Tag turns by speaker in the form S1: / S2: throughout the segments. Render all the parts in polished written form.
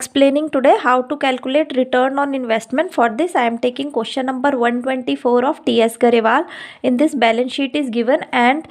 S1: Explaining today how to calculate return on investment. For this I am taking question number 124 of TS Garewal. In this, balance sheet is given, and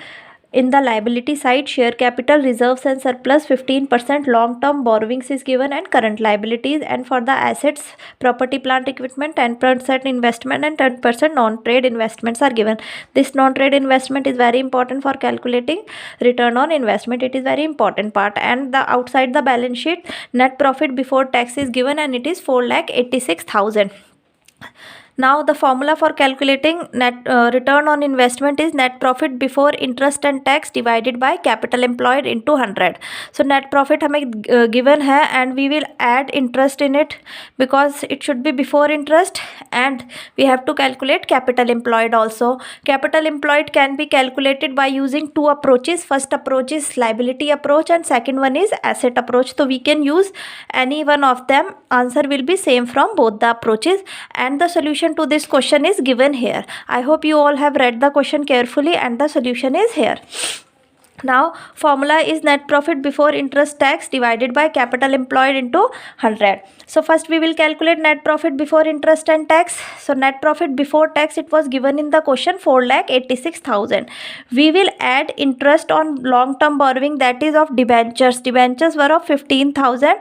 S1: in the liability side, share capital, reserves and surplus, 15%, long term borrowings is given, and current liabilities. And for the assets, property, plant, equipment, 10% investment and 10% non-trade investments are given. This non-trade investment is very important for calculating return on investment. It is very important part. And the outside the balance sheet, net profit before tax is given, and it is 4,86,000. Now the formula for calculating net return on investment is net profit before interest and tax divided by capital employed into 100. So net profit हमें given है, and we will add interest in it because it should be before interest, and we have to calculate capital employed also. Capital employed can be calculated by using two approaches. First approach is liability approach and second one is asset approach. So we can use any one of them. Answer will be same from both the approaches, and the solution to this question is given here. I hope you all have read the question carefully, and the solution is here. Now formula is net profit before interest tax divided by capital employed into 100. So first we will calculate net profit before interest and tax. So net profit before tax, it was given in the question 4,86,000. We will add interest on long term borrowing, that is of debentures. Debentures were of 15,000.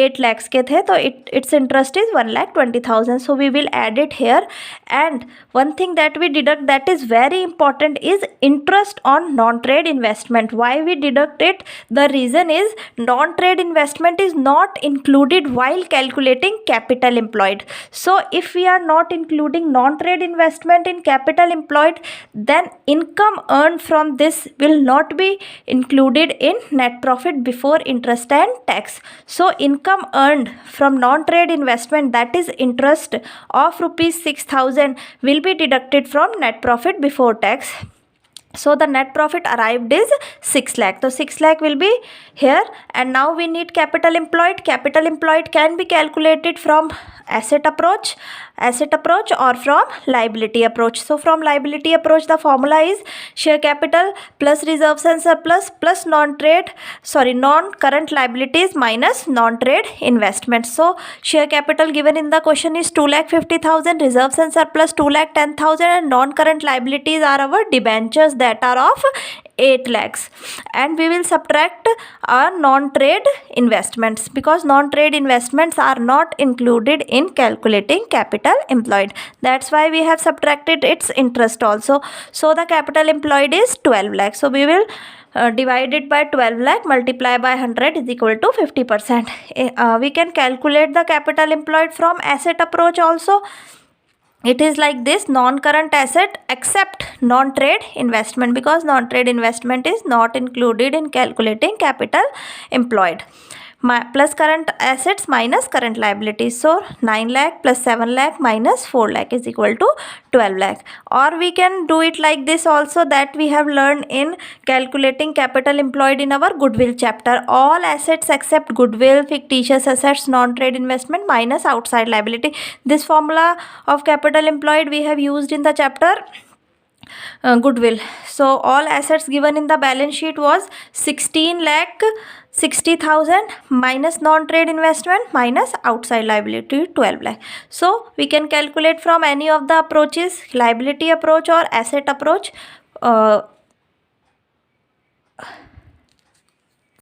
S1: 8 lakhs के थे, तो its interest is 1,20,000. So we will add it here. And one thing that we deduct that is very important is interest on non-trade investment. Why we deduct it? The reason is non-trade investment is not included while calculating capital employed. So if we are not including non-trade investment in capital employed, then income earned from this will not be included in net profit before interest and tax. So income earned from non-trade investment, that is interest of rupees 6,000, will be deducted from net profit before tax. So the net profit arrived is 6 lakh. So 6 lakh will be here, and now we need capital employed. Capital employed can be calculated from asset approach or from liability approach. So from liability approach, the formula is share capital plus reserves and surplus plus non-current liabilities minus non-trade investments. So share capital given in the question is 2,50,000, reserves and surplus 2,10,000, and non-current liabilities are our debentures that are of 8 lakhs. And we will subtract our non-trade investments because non-trade investments are not included in calculating capital employed. That's why we have subtracted its interest also. So the capital employed is 12 lakhs. So we will divide it by 12 lakh, multiply by 100 is equal to 50%. We can calculate the capital employed from asset approach also. It is like this: non-current asset except non-trade investment, because non-trade investment is not included in calculating capital employed. Plus current assets minus current liabilities. So 9 lakh plus 7 lakh minus 4 lakh is equal to 12 lakh. Or we can do it like this also, that we have learned in calculating capital employed in our goodwill chapter. All assets except goodwill, fictitious assets, non-trade investment minus outside liability. This formula of capital employed we have used in the chapter goodwill. So all assets given in the balance sheet was 16,60,000 minus non-trade investment minus outside liability 12 lakh. So we can calculate from any of the approaches, liability approach or asset approach.